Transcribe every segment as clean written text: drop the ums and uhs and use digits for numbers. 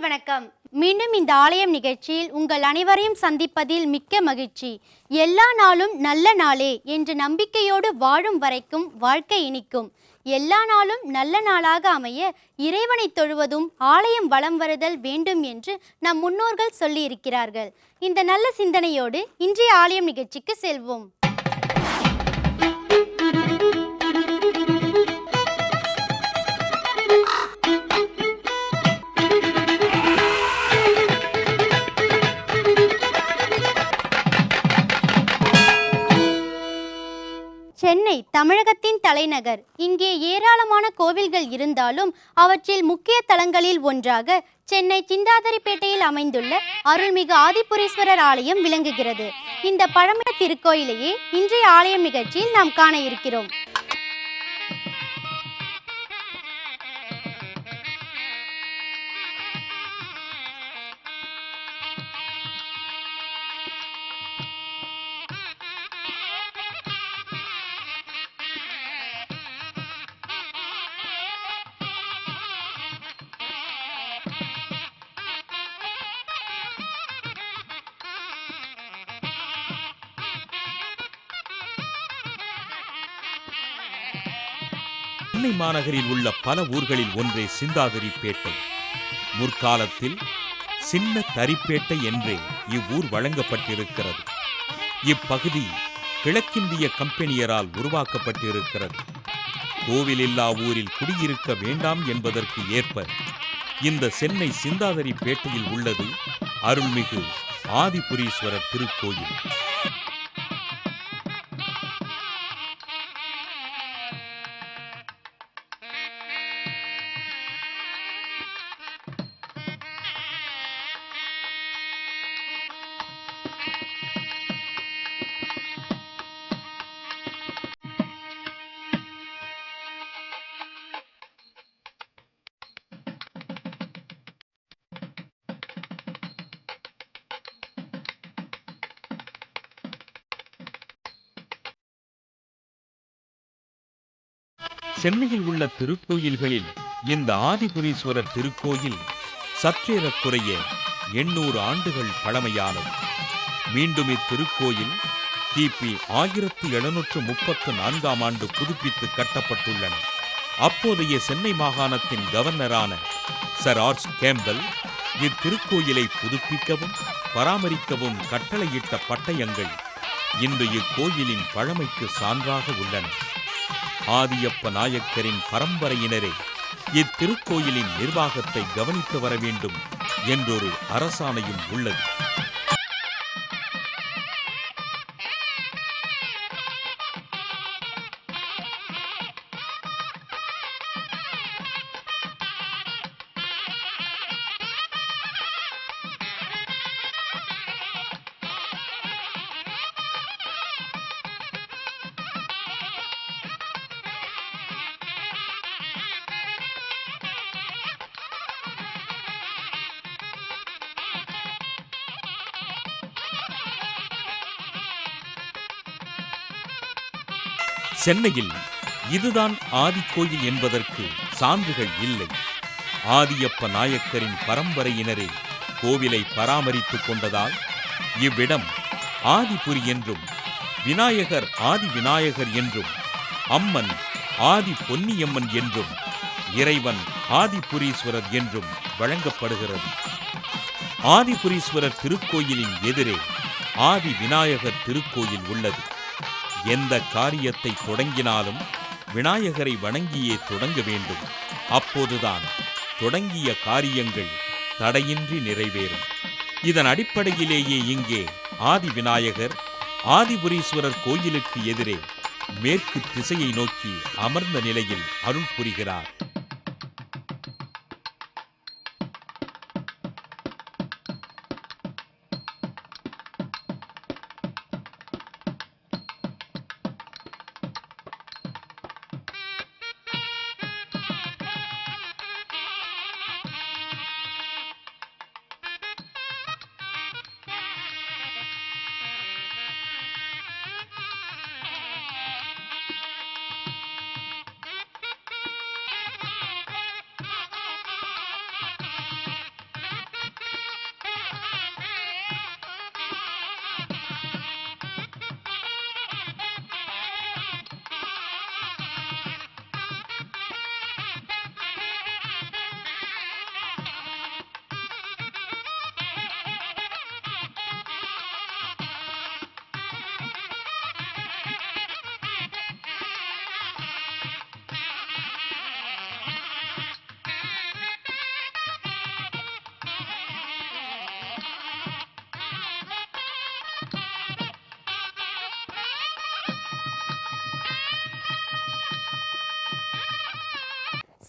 வணக்கம். மீண்டும் இந்த ஆலயம் நிகழ்ச்சியில் உங்கள் அனைவரையும் சந்திப்பதில் மிக்க மகிழ்ச்சி. எல்லா நாளும் நல்ல நாளே என்ற நம்பிக்கையோடு வாழும் வரைக்கும் வாழ்க்கை இனிக்கும். எல்லா நாளும் நல்ல நாளாக அமைய இறைவனை தொழுவதும் ஆலயம் வலம் வருதல் வேண்டும் என்று நம் முன்னோர்கள் சொல்லியிருக்கிறார்கள். இந்த நல்ல சிந்தனையோடு இன்றைய ஆலயம் நிகழ்ச்சிக்கு செல்வோம். சென்னை தமிழகத்தின் தலைநகர். இங்கே ஏராளமான கோவில்கள் இருந்தாலும் அவற்றில் முக்கிய தலங்களில் ஒன்றாக சென்னை சிந்தாதிரிப்பேட்டையில் அமைந்துள்ள அருள்மிகு ஆதிபுரீஸ்வரர் ஆலயம் விளங்குகிறது. இந்த பழமையான திருக்கோயிலையே இன்றைய ஆலயம் நிகழ்ச்சியில் நாம் காண இருக்கிறோம். சென்னை மாநகரில் உள்ள பல ஊர்களில் ஒன்றே சிந்தாதிரிப்பேட்டை. முற்காலத்தில் சின்ன தரிப்பேட்டை என்றே இவ்வூர் வழங்கப்பட்டிருக்கிறது. இப்பகுதி கிழக்கிந்திய கம்பெனியரால் உருவாக்கப்பட்டிருக்கிறது. கோவிலில்லா ஊரில் குடியிருக்க வேண்டாம் என்பதற்கு ஏற்ப இந்த சென்னை சிந்தாதிரிப்பேட்டையில் உள்ளது அருள்மிகு ஆதிபுரீஸ்வரர் திருக்கோயில். சென்னையில் உள்ள திருக்கோயில்களில் இந்த ஆதிபுரீஸ்வரர் திருக்கோயில் சற்றேறக்குறைய 800 ஆண்டுகள் பழமையானது. மீண்டும் இத்திருக்கோயில் கிபி 1734 ஆண்டு புதுப்பித்து கட்டப்பட்டுள்ளன. அப்போதைய சென்னை மாகாணத்தின் கவர்னரான சர் ஆர்ச் கேம்பல் இத்திருக்கோயிலை புதுப்பிக்கவும் பராமரிக்கவும் கட்டளையிட்ட பட்டயங்கள் இன்று இக்கோயிலின் பழமைக்கு சான்றாக உள்ளன. ஆதியப்ப நாயக்கரின் பரம்பரையினரே இத்திருக்கோயிலின் நிர்வாகத்தை கவனித்து வர வேண்டும் என்றொரு அரசாணையும் உள்ளது. சென்னையில் இதுதான் ஆதிக்கோயில் என்பதற்கு சான்றுகள் இல்லை. ஆதியப்ப நாயக்கரின் பரம்பரையினரே கோவிலை பராமரித்துக் கொண்டதால் இவ்விடம் ஆதிபுரி என்றும், விநாயகர் ஆதி விநாயகர் என்றும், அம்மன் ஆதி பொன்னியம்மன் என்றும், இறைவன் ஆதிபுரீஸ்வரர் என்றும் வழங்கப்படுகிறது. ஆதிபுரீஸ்வரர் திருக்கோயிலின் எதிரே ஆதி விநாயகர் திருக்கோயில் உள்ளது. எந்த காரியத்தை தொடங்கினாலும் விநாயகரை வணங்கியே தொடங்க வேண்டும். அப்போதுதான் தொடங்கிய காரியங்கள் தடையின்றி நிறைவேறும். இதன் அடிப்படையிலேயே இங்கே ஆதி விநாயகர் ஆதிபுரீஸ்வரர் கோயிலுக்கு எதிரே மேற்கு திசையை நோக்கி அமர்ந்த நிலையில் அருள் புரிகிறார்.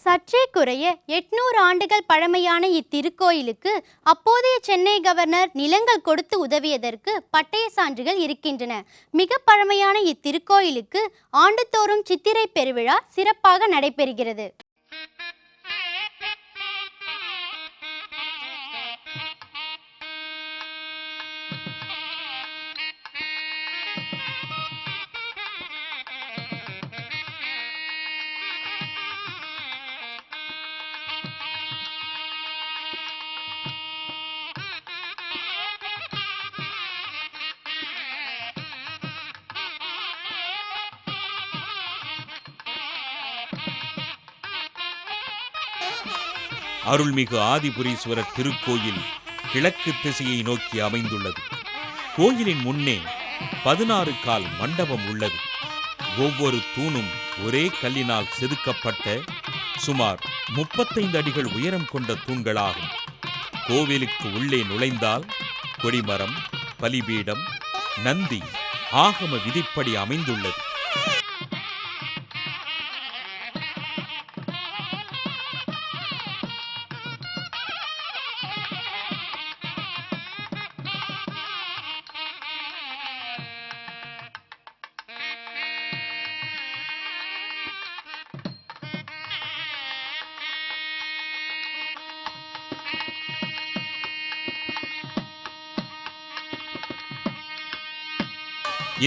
சற்றே குறைய 800 ஆண்டுகள் பழமையான இத்திருக்கோயிலுக்கு அப்போதைய சென்னை கவர்னர் நிலங்கள் கொடுத்து உதவியதற்கு பட்டய சான்றுகள் இருக்கின்றன. மிக பழமையான இத்திருக்கோயிலுக்கு ஆண்டுதோறும் சித்திரை பெருவிழா சிறப்பாக நடைபெறுகிறது. அருள்மிகு ஆதிபுரீஸ்வரர் திருக்கோயில் கிழக்கு திசையை நோக்கி அமைந்துள்ளது. கோயிலின் முன்னே 16 கால் மண்டபம் உள்ளது. ஒவ்வொரு தூணும் ஒரே கல்லினால் செதுக்கப்பட்ட சுமார் 35 அடிகள் உயரம் கொண்ட தூண்களாகும். கோவிலுக்கு உள்ளே நுழைந்தால் கொடிமரம், பலிபீடம், நந்தி ஆகம விதிப்படி அமைந்துள்ளது.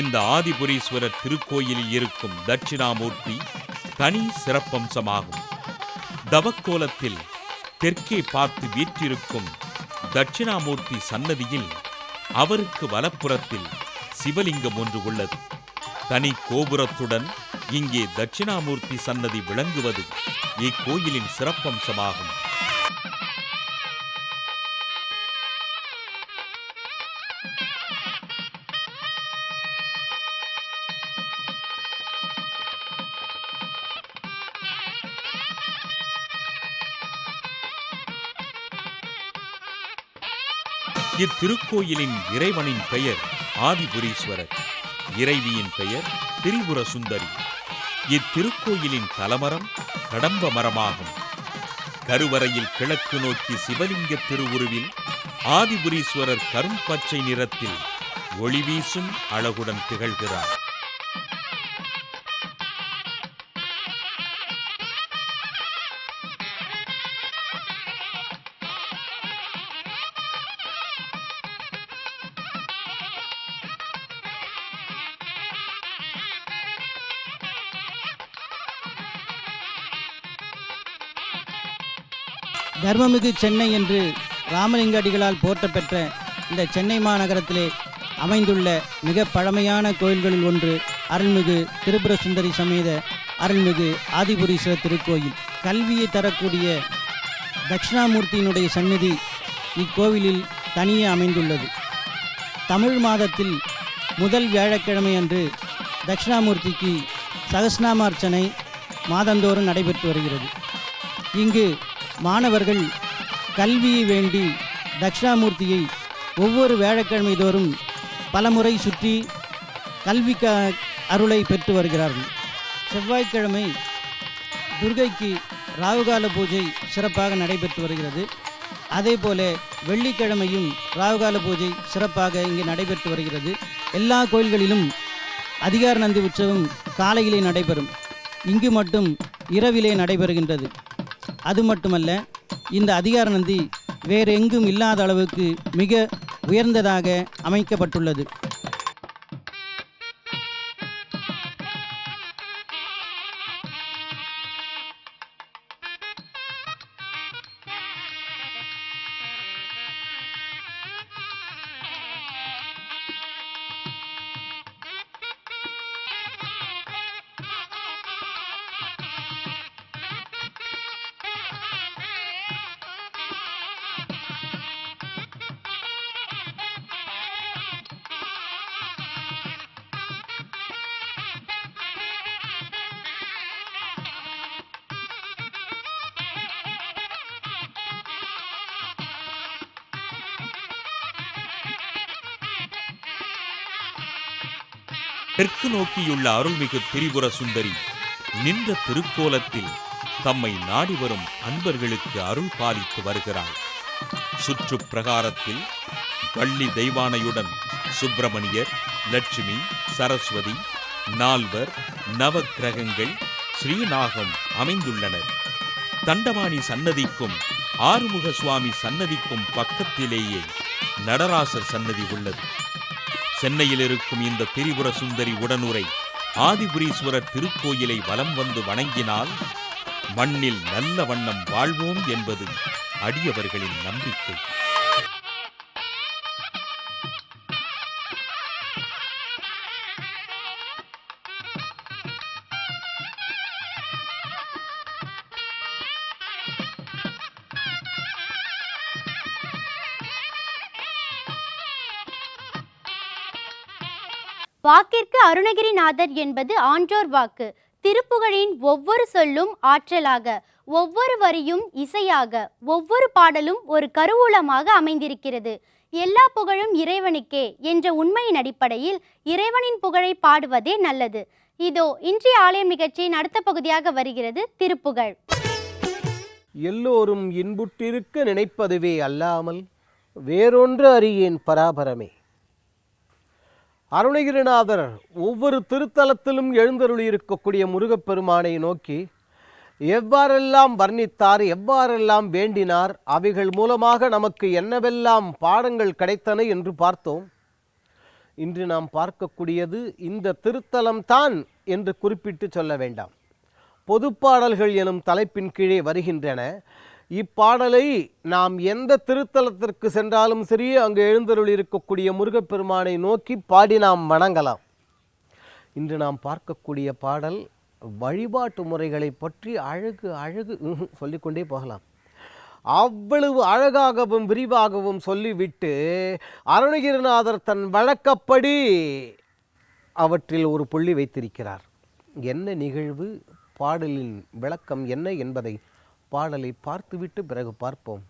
இந்த ஆதிபுரீஸ்வரர் திருக்கோயிலில் இருக்கும் தட்சிணாமூர்த்தி தனி சிறப்பம்சமாகும். தவக்கோலத்தில் தெற்கே பார்த்து வீற்றிருக்கும் தட்சிணாமூர்த்தி சன்னதியில் அவருக்கு வலப்புறத்தில் சிவலிங்கம் ஒன்று உள்ளது. தனி கோபுரத்துடன் இங்கே தட்சிணாமூர்த்தி சன்னதி விளங்குவது இக்கோயிலின் சிறப்பம்சமாகும். இத்திருக்கோயிலின் இறைவனின் பெயர் ஆதிபுரீஸ்வரர், இறைவியின் பெயர் திரிபுர சுந்தரி. இத்திருக்கோயிலின் தலமரம் கடம்ப மரமாகும். கருவறையில் கிழக்கு நோக்கி சிவலிங்க திருவுருவில் ஆதிபுரீஸ்வரர் கரும்பச்சை நிறத்தில் ஒளி வீசும் அழகுடன் திகழ்கிறார். தர்மமிகு சென்னை என்று ராமலிங்க அடிகளால் போற்றப்பெற்ற இந்த சென்னை மாநகரத்திலே அமைந்துள்ள மிக பழமையான கோயில்களில் ஒன்று அருள்மிகு திரிபுர சுந்தரி சமேத அருள்மிகு ஆதிபுரீஸ்வரர் திருக்கோயில். கல்வியை தரக்கூடிய தட்சிணாமூர்த்தியினுடைய சந்நிதி இக்கோவிலில் தனியே அமைந்துள்ளது. தமிழ் மாதத்தில் முதல் வியாழக்கிழமை அன்று தட்சிணாமூர்த்திக்கு சகஸ்நாமார்ச்சனை மாதந்தோறும் நடைபெற்று வருகிறது. இங்கு மாணவர்கள் கல்வியை வேண்டி தட்சிணாமூர்த்தியை ஒவ்வொரு வியாழக்கிழமை தோறும் பலமுறை சுற்றி கல்வி அருளை பெற்று வருகிறார்கள். செவ்வாய்க்கிழமை துர்க்கைக்கு ராகுகால பூஜை சிறப்பாக நடைபெற்று வருகிறது. அதேபோல வெள்ளிக்கிழமையும் ராகுகால பூஜை சிறப்பாக இங்கே நடைபெற்று வருகிறது. எல்லா கோயில்களிலும் அதிகார நந்தி உற்சவம் காலையிலே நடைபெறும். இங்கு மட்டும் இரவிலே நடைபெறுகின்றது. அது மட்டுமல்ல, இந்த அதிகார நந்தி வேறு எங்கும் இல்லாத அளவுக்கு மிக உயர்ந்ததாக அமைக்கப்பட்டுள்ளது. தெற்கு நோக்கியுள்ள அருள்மிகு திரிபுர சுந்தரி நின்ற திருக்கோலத்தில் தம்மை நாடி வரும் அன்பர்களுக்கு அருள் பாலித்து வருகிறாள். சுற்று பிரகாரத்தில் வள்ளி தெய்வானையுடன் சுப்பிரமணியர், லட்சுமி, சரஸ்வதி, நால்வர், நவக்கிரகங்கள், ஸ்ரீநாகம் அமைந்துள்ளனர். தண்டபாணி சன்னதிக்கும் ஆறுமுக சுவாமி சன்னதிக்கும் பக்கத்திலேயே நடராசர் சன்னதி உள்ளது. சென்னையில் இருக்கும் இந்த திரிபுர சுந்தரி உடனுரை ஆதிபுரீஸ்வரர் திருக்கோயிலை வலம் வந்து வணங்கினால் மண்ணில் நல்ல வண்ணம் வாழ்வோம் என்பது அடியவர்களின் நம்பிக்கை. வாக்கிற்கு அருணகிரிநாதர் என்பது ஆன்றோர் வாக்கு. திருப்புகழின் ஒவ்வொரு சொல்லும் ஆற்றலாக, ஒவ்வொரு வரியும் இசையாக, ஒவ்வொரு பாடலும் ஒரு கருவூலமாக அமைந்திருக்கிறது. எல்லா புகழும் இறைவனுக்கே என்ற உண்மையின் அடிப்படையில் இறைவனின் புகழை பாடுவதே நல்லது. இதோ இன்றைய ஆலயம் நிகழ்ச்சியின் அடுத்த பகுதியாக வருகிறது திருப்புகழ். எல்லோரும் இன்புற்றிருக்க நினைப்பதுவே அல்லாமல் வேறொன்று அறியேன் பராபரமே. அருணகிரிநாதர் ஒவ்வொரு திருத்தலத்திலும் எழுந்தருளியிருக்கக்கூடிய முருகப்பெருமானை நோக்கி எவ்வாறெல்லாம் வர்ணித்தார், எவ்வாறெல்லாம் வேண்டினார், அவைகள் மூலமாக நமக்கு என்னவெல்லாம் பாடங்கள் கிடைத்தன என்று பார்த்தோம். இன்று நாம் பார்க்கக்கூடியது இந்த திருத்தலம்தான் என்று குறிப்பிட்டு சொல்ல வேண்டாம். பொதுப்பாடல்கள் எனும் தலைப்பின் கீழே வருகின்றன. இப்பாடலை நாம் எந்த திருத்தலத்திற்கு சென்றாலும் சரி, அங்கு எழுந்தருள் இருக்கக்கூடிய முருகப்பெருமானை நோக்கி பாடி நாம் வணங்கலாம். இன்று நாம் பார்க்கக்கூடிய பாடல் வழிபாட்டு முறைகளை பற்றி அழகு சொல்லிக்கொண்டே போகலாம். அவ்வளவு அழகாகவும் விரிவாகவும் சொல்லிவிட்டு அருணகிரிநாதர் தன் வழக்கப்படி அவற்றில் ஒரு புள்ளி வைத்திருக்கிறார். என்ன நிகழ்வு, பாடலின் விளக்கம் என்ன என்பதை பாடலை பார்த்துவிட்டு பிறகு பார்ப்போம்.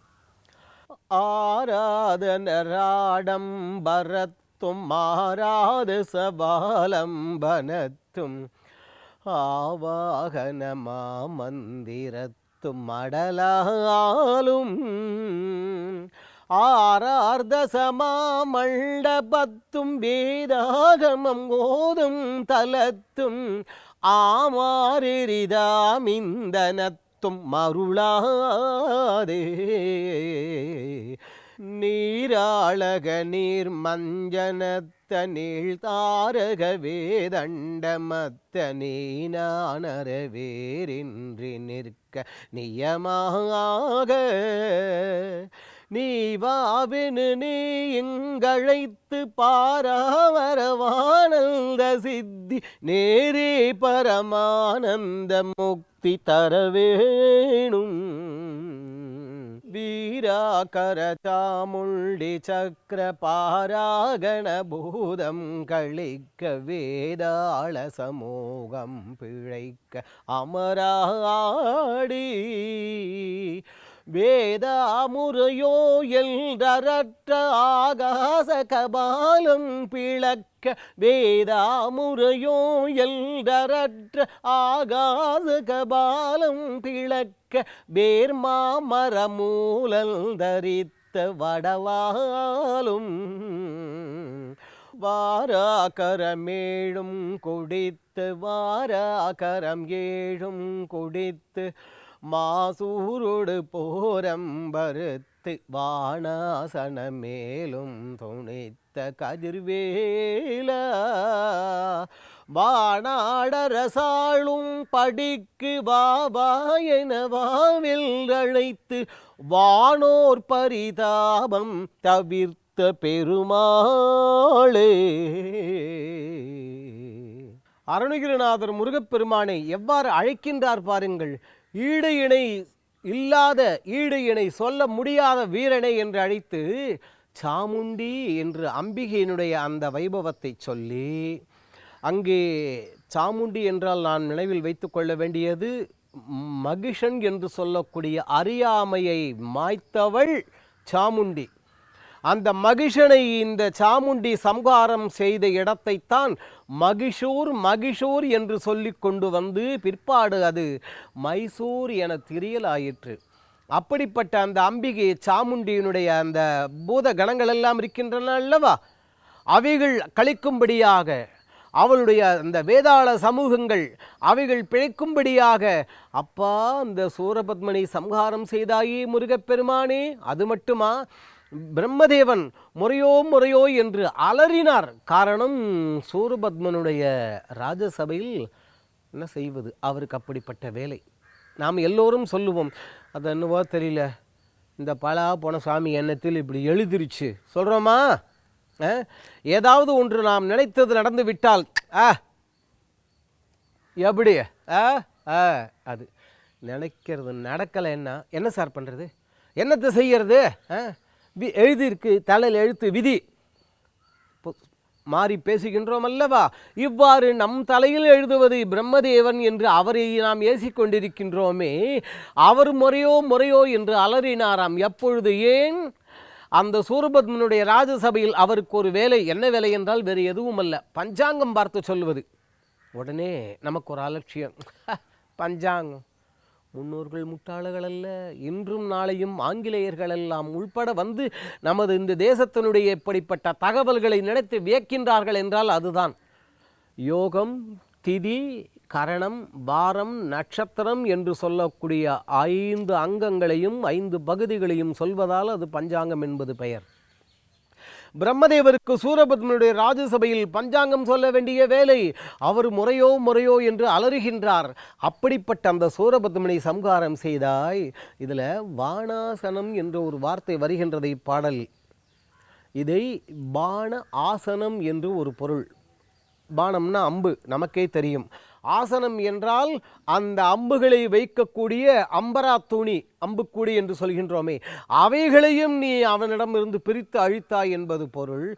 ஆராதனராடம் பரத்தும் ஆராத சபாலம்பனத்தும் ஆவாகன மாமந்திரத்தும் அடலாலும் ஆரார்த சமாமண்டபத்தும் வேதாகமம் ஓதும் தலத்தும் ஆமாரிதாமிந்தனத்தும் மருளாதே நீராளக நீர் மஞ்சனத்த நீள் தாரக வேதண்டமத்த நீனானர வேரின்றி நிற்க நியமாக நீவாவினு நீ இங்கழைத்து பாராவரவானந்த சித்தி நேரே பரமானந்த முக்தி தரவேணும் வீராகர சாமுண்டி சக்கர பாராகண பூதம் கழிக்க வேதாள சமூகம் பிழைக்க அமராடி வேதாமுறையோ எல்றற்ற ஆகாச கபாலம் பிளக்க வேதாமுறையோ எல்றற்ற ஆகாச கபாலம் பிளக்க வேர்மாமரமூலல் தரித்த வடவாலும் வாராகரமேழும் குடித்து வாராகரம் ஏழும் குடித்து மாசூரோடு போரம்பருத்து வாணாசன மேலும் துணித்த கதிர்வேல வாணாடரசாளும் படிக்கு வாபாயன வாவில் அழைத்து வானோர் பரிதாபம் தவிர்த்த பெருமாளே. அருணகிரிநாதர் முருகப்பெருமானை எவ்வாறு அழைக்கின்றார் பாருங்கள். ஈடு இணை இல்லாத, ஈடு இணை சொல்ல முடியாத வீரனை என்று அழைத்து சாமுண்டி என்று அம்பிகையினுடைய அந்த வைபவத்தை சொல்லி, அங்கே சாமுண்டி என்றால் நான் நினைவில் வைத்து கொள்ள வேண்டியது மகிஷன் என்று சொல்லக்கூடிய அறியாமையை மாய்த்தவள் சாமுண்டி. அந்த மகிஷனை இந்த சாமுண்டி சம்ஹாரம் செய்த இடத்தைத்தான் மகிஷூர் என்று சொல்லி கொண்டு வந்து பிற்பாடு அது மைசூர் என திரியலாயிற்று. அப்படிப்பட்ட அந்த அம்பிகை சாமுண்டியினுடைய அந்த பூத கணங்கள் எல்லாம் இருக்கின்றன அல்லவா, அவைகள் கழிக்கும்படியாக, அவளுடைய அந்த வேதாள சமூகங்கள் அவைகள் பிழைக்கும்படியாக, அப்பா அந்த சூரபத்மனை சம்ஹாரம் செய்தாயே முருகப்பெருமானே, அது மட்டுமா, பிரம்மதேவன் முறையோ என்று அலறினார். காரணம், சூரபத்மனுடைய ராஜசபையில் என்ன செய்வது, அவருக்கு அப்படிப்பட்ட வேலை. நாம் எல்லோரும் சொல்லுவோம், அது என்னவோ தெரியல, இந்த பலா போன சாமி எண்ணத்தில் இப்படி எழுதிருச்சு சொல்கிறோமா. ஏதாவது ஒன்று நாம் நினைத்தது நடந்து விட்டால் எப்படி அது நினைக்கிறது நடக்கலை, என்ன சார் பண்ணுறது, என்னத்தை செய்கிறது, எழுதியிருக்கு தலையில் எழுத்து விதி, மாறி பேசுகின்றோம் அல்லவா. இவ்வாறு நம் தலையில் எழுதுவது பிரம்மதேவன் என்று அவரை நாம் ஏசிக்கொண்டிருக்கின்றோமே, அவர் முறையோ என்று அலறினாராம். எப்பொழுது, ஏன், அந்த சூரபத்மனுடைய ராஜசபையில் அவருக்கு ஒரு வேலை. என்ன வேலை என்றால் வேறு எதுவும் அல்ல, பஞ்சாங்கம் பார்த்து சொல்வது. உடனே நமக்கு ஒரு அலட்சியம், பஞ்சாங்கம், முன்னோர்கள் முட்டாளர்கள் அல்ல, இன்றும் நாளையும் ஆங்கிலேயர்கள் எல்லாம் உள்பட வந்து நமது இந்த தேசத்தினுடைய இப்படிப்பட்ட தகவல்களை நினைத்து வியக்கின்றார்கள் என்றால் அதுதான். யோகம், திதி, கரணம், வாரம், நட்சத்திரம் என்று சொல்லக்கூடிய 5 அங்கங்களையும் 5 பகுதிகளையும் சொல்வதால் அது பஞ்சாங்கம் என்பது பெயர். பிரம்மதேவருக்கு சூரபத்மனுடைய ராஜசபையில் பஞ்சாங்கம் சொல்ல வேண்டிய வேலை. அவர் முறையோ என்று அலறுகின்றார். அப்படிப்பட்ட அந்த சூரபத்மனை சம்ஹாரம் செய்தாய். இதில் வாணாசனம் என்ற ஒரு வார்த்தை வருகின்றது இப்பாடல். இதை பாண ஆசனம் என்று ஒரு பொருள். பாணம்னா அம்பு, நமக்கே தெரியும். ஆசனம் என்றால் அந்த அம்புகளை வைக்கக்கூடிய அம்பரா துணி, அம்புக்கூடி என்று சொல்கின்றோமே, அவைகளையும் நீ அவனிடமிருந்து பிரித்து அழித்தாய் என்பது பொருள்.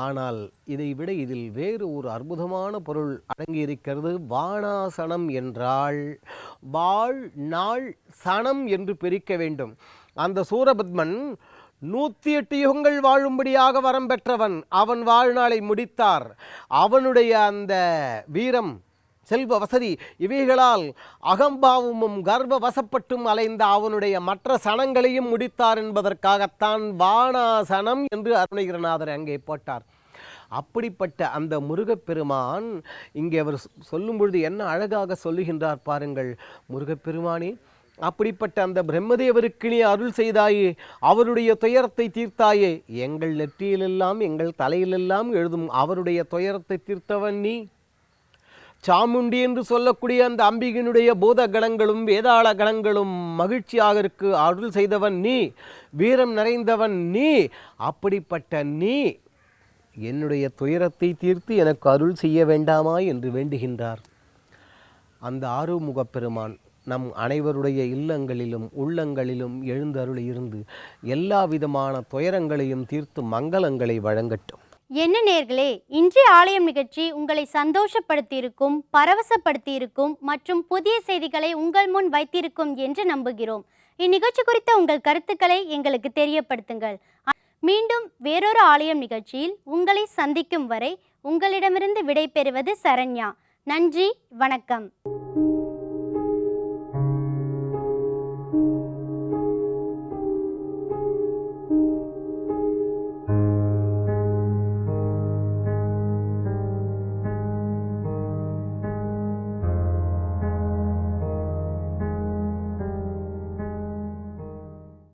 ஆனால் இதை விட இதில் வேறு ஒரு அற்புதமான பொருள் அடங்கியிருக்கிறது. வாணாசனம் என்றால் வாழ் நாள் சனம் என்று பிரிக்க வேண்டும். அந்த சூரபத்மன் 108 யுகங்கள் வாழும்படியாக வரம் பெற்றவன். அவன் வாழ்நாளை முடித்தார். அவனுடைய அந்த வீரம், செல்வ வசதி இவைகளால் அகம்பாவமும் கர்வ வசப்பட்டும் அலைந்த அவனுடைய மற்ற சனங்களையும் முடித்தார் என்பதற்காகத்தான் வாணாசனம் என்று அருணகிரிநாதர் அங்கே போட்டார். அப்படிப்பட்ட அந்த முருகப்பெருமான் இங்கே அவர் சொல்லும் பொழுது என்ன அழகாக சொல்லுகின்றார் பாருங்கள். முருகப்பெருமானே, அப்படிப்பட்ட அந்த பிரம்மதேவருக்கு நீ அருள் செய்தாயே, அவருடைய துயரத்தை தீர்த்தாயே, எங்கள் நெற்றியிலெல்லாம் எங்கள் தலையிலெல்லாம் எழுதும் அவருடைய துயரத்தை தீர்த்தவன் நீ. சாமுண்டி என்று சொல்லக்கூடிய அந்த அம்பிகையினுடைய பூத கணங்களும் வேதாள கணங்களும் மகிழ்ச்சியாக இருக்கு அருள் செய்தவன் நீ, வீரம் நிறைந்தவன் நீ. அப்படிப்பட்ட நீ என்னுடைய துயரத்தை தீர்த்து எனக்கு அருள் செய்ய வேண்டாமா என்று வேண்டுகின்றார். அந்த ஆறுமுகப் பெருமான் நம் அனைவருடைய இல்லங்களிலும் உள்ளங்களிலும் எழுந்தருள் இருந்து எல்லா விதமான துயரங்களையும் தீர்த்து மங்களங்களை வழங்கட்டும். என்ன நேர்களே, இன்றைய ஆலயம் நிகழ்ச்சி உங்களை சந்தோஷப்படுத்தியிருக்கும், பரவசப்படுத்தியிருக்கும் மற்றும் புதிய செய்திகளை உங்கள் முன் வைத்திருக்கும் என்று நம்புகிறோம். இந்நிகழ்ச்சி குறித்த உங்கள் கருத்துக்களை எங்களுக்கு தெரியப்படுத்துங்கள். மீண்டும் வேறொரு ஆலயம் நிகழ்ச்சியில் உங்களை சந்திக்கும் வரை உங்களிடமிருந்து விடை பெறுவது சரண்யா. நன்றி, வணக்கம்.